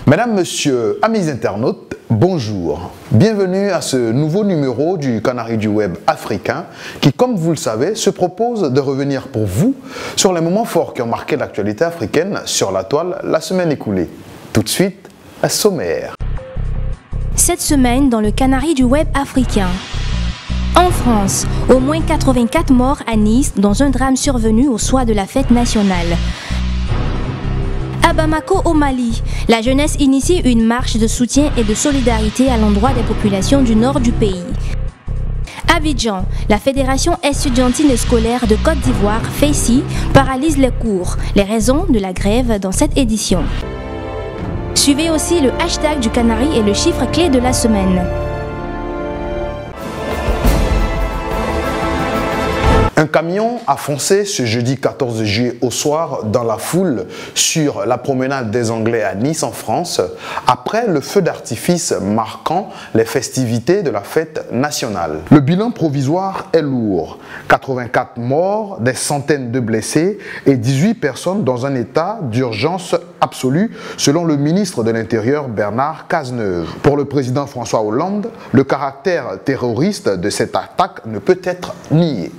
Mesdames, Messieurs, amis internautes, bonjour. Bienvenue à ce nouveau numéro du Canari du Web africain qui, comme vous le savez, se propose de revenir pour vous sur les moments forts qui ont marqué l'actualité africaine sur la toile la semaine écoulée. Tout de suite, un sommaire. Cette semaine, dans le Canari du Web africain. En France, au moins 84 morts à Nice dans un drame survenu au soir de la fête nationale. À Bamako, au Mali, la jeunesse initie une marche de soutien et de solidarité à l'endroit des populations du nord du pays. À Abidjan, la Fédération estudiantine et scolaire de Côte d'Ivoire, FESI, paralyse les cours. Les raisons de la grève dans cette édition. Suivez aussi le hashtag du Canari et le chiffre clé de la semaine. Un camion a foncé ce jeudi 14 juillet au soir dans la foule sur la promenade des Anglais à Nice en France, après le feu d'artifice marquant les festivités de la fête nationale. Le bilan provisoire est lourd. 84 morts, des centaines de blessés et 18 personnes dans un état d'urgence absolue, selon le ministre de l'Intérieur Bernard Cazeneuve. Pour le président François Hollande, le caractère terroriste de cette attaque ne peut être nié.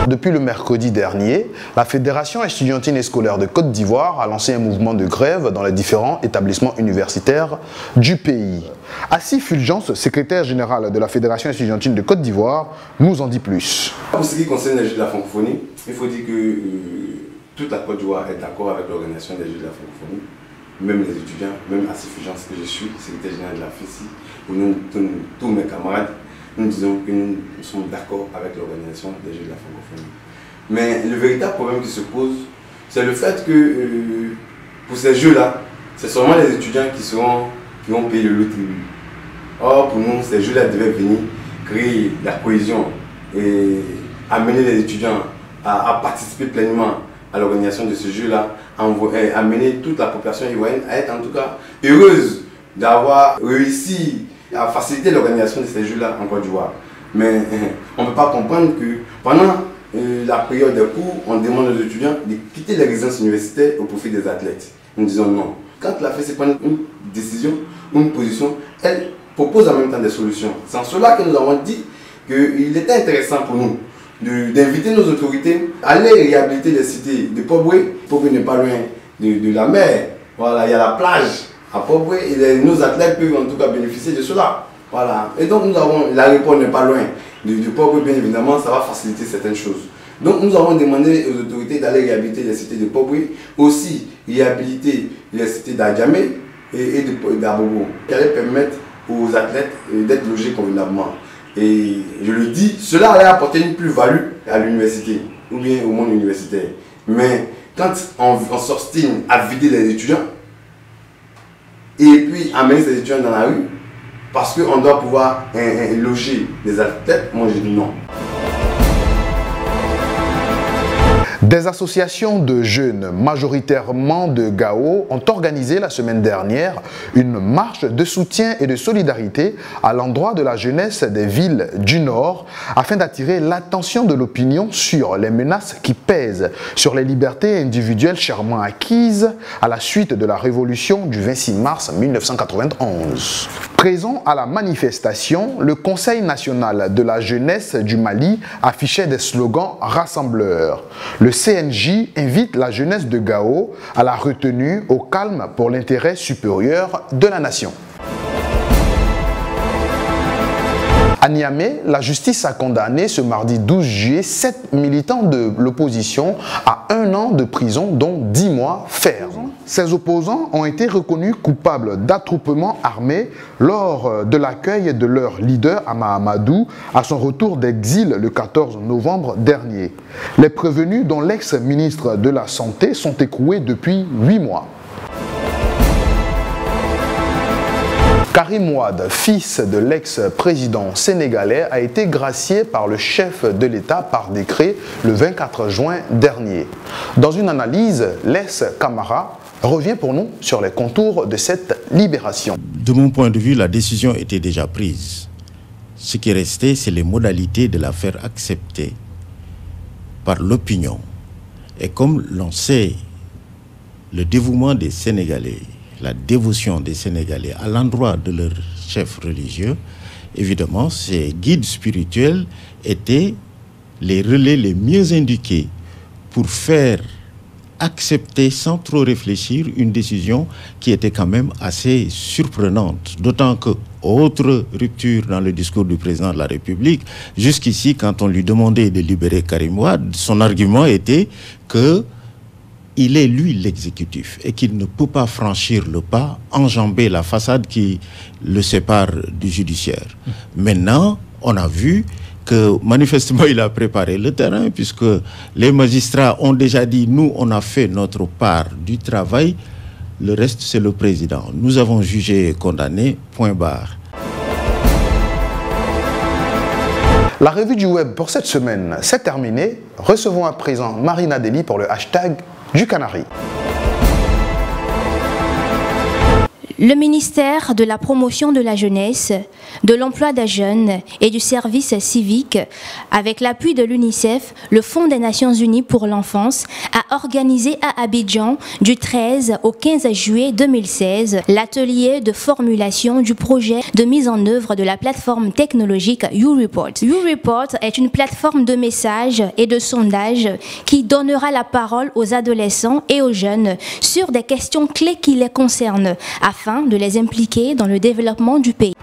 Depuis le mercredi dernier, la Fédération estudiantine et scolaire de Côte d'Ivoire a lancé un mouvement de grève dans les différents établissements universitaires du pays. Assis Fulgence, secrétaire général de la Fédération estudiantine de Côte d'Ivoire, nous en dit plus. Pour ce qui concerne les Jeux de la francophonie, il faut dire que toute la Côte d'Ivoire est d'accord avec l'organisation des Jeux de la francophonie. Même les étudiants, même Assis Fulgence que je suis, secrétaire général de la FESI, ou nous, tous mes camarades, nous disons que nous sommes d'accord avec l'organisation des Jeux de la francophonie. Mais le véritable problème qui se pose, c'est le fait que pour ces Jeux-là, c'est seulement les étudiants qui vont payer le lot tribut. Or, pour nous, ces Jeux-là devaient venir créer la cohésion et amener les étudiants à participer pleinement à l'organisation de ce Jeu-là, amener toute la population ivoirienne à être en tout cas heureuse d'avoir réussi à faciliter l'organisation de ces Jeux-là en Côte d'Ivoire. Mais on ne peut pas comprendre que pendant la période des cours, on demande aux étudiants de quitter les résidences universitaires au profit des athlètes. Nous disons non. Quand la FESI prend une décision, une position, elle propose en même temps des solutions. C'est en cela que nous avons dit qu'il était intéressant pour nous d'inviter nos autorités à aller réhabiliter les cités de Poboué. Poboué n'est pas loin de la mer. Voilà, il y a la plage à Poboué et nos athlètes peuvent en tout cas bénéficier de cela. Voilà. Et donc nous avons, l'aéroport n'est pas loin de Poboué, bien évidemment, ça va faciliter certaines choses. Donc nous avons demandé aux autorités d'aller réhabiliter les cités de Poboué, aussi réhabiliter les cités d'Adjamé et d'Abobo, qui allaient permettre aux athlètes d'être logés convenablement. Et je le dis, cela allait apporter une plus-value à l'université, ou bien au monde universitaire. Mais quand on s'obstine à vider les étudiants, et puis amener ces étudiants dans la rue, parce qu'on doit pouvoir loger les athlètes, moi je dis non. Des associations de jeunes, majoritairement de Gao, ont organisé la semaine dernière une marche de soutien et de solidarité à l'endroit de la jeunesse des villes du Nord afin d'attirer l'attention de l'opinion sur les menaces qui pèsent sur les libertés individuelles chèrement acquises à la suite de la révolution du 26 mars 1991. Présent à la manifestation, le Conseil national de la jeunesse du Mali affichait des slogans rassembleurs. Le CNJ invite la jeunesse de Gao à la retenue, au calme pour l'intérêt supérieur de la nation. À Niamey, la justice a condamné ce mardi 12 juillet 7 militants de l'opposition à 1 an de prison, dont 10 mois ferme. Ces opposants ont été reconnus coupables d'attroupement armé lors de l'accueil de leur leader Ama Amadou à son retour d'exil le 14 novembre dernier. Les prévenus, dont l'ex-ministre de la Santé, sont écroués depuis 8 mois. Karim Wade, fils de l'ex-président sénégalais, a été gracié par le chef de l'État par décret le 24 juin dernier. Dans une analyse, Les Camara revient pour nous sur les contours de cette libération. De mon point de vue, la décision était déjà prise. Ce qui restait, c'est les modalités de la faire accepter par l'opinion. Et comme l'on sait le dévouement des Sénégalais, la dévotion des Sénégalais à l'endroit de leur chef religieux, évidemment, ces guides spirituels étaient les relais les mieux indiqués pour faire accepter sans trop réfléchir une décision qui était quand même assez surprenante. D'autant que, autre rupture dans le discours du président de la République, jusqu'ici, quand on lui demandait de libérer Karim Wade, son argument était que il est lui l'exécutif et qu'il ne peut pas franchir le pas, enjamber la façade qui le sépare du judiciaire. Maintenant, on a vu que manifestement il a préparé le terrain puisque les magistrats ont déjà dit nous on a fait notre part du travail, le reste c'est le président. Nous avons jugé et condamné, point barre. La revue du web pour cette semaine, c'est terminé. Recevons à présent Marina Deli pour le hashtag du Canari. Le ministère de la Promotion de la Jeunesse, de l'Emploi des Jeunes et du Service civique, avec l'appui de l'UNICEF, le Fonds des Nations Unies pour l'enfance, a organisé à Abidjan du 13 au 15 juillet 2016 l'atelier de formulation du projet de mise en œuvre de la plateforme technologique YouReport. YouReport est une plateforme de messages et de sondages qui donnera la parole aux adolescents et aux jeunes sur des questions clés qui les concernent, afin de les impliquer dans le développement du pays.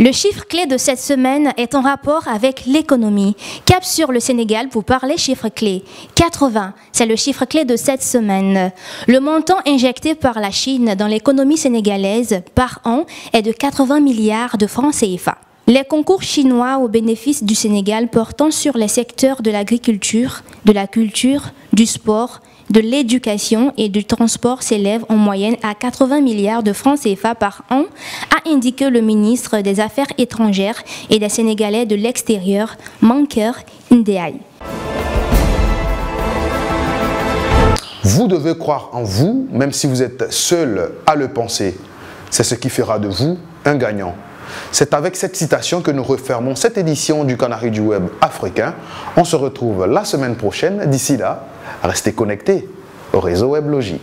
Le chiffre clé de cette semaine est en rapport avec l'économie. Cap sur le Sénégal pour parler chiffre clé. 80, c'est le chiffre clé de cette semaine. Le montant injecté par la Chine dans l'économie sénégalaise par an est de 80 milliards de francs CFA. Les concours chinois au bénéfice du Sénégal portant sur les secteurs de l'agriculture, de la culture, du sport, de l'éducation et du transport s'élèvent en moyenne à 80 milliards de francs CFA par an, a indiqué le ministre des Affaires étrangères et des Sénégalais de l'extérieur, Mankeur Ndiaye. Vous devez croire en vous, même si vous êtes seul à le penser. C'est ce qui fera de vous un gagnant. C'est avec cette citation que nous refermons cette édition du Canari du Web africain. On se retrouve la semaine prochaine. D'ici là, restez connectés au réseau WebLogie.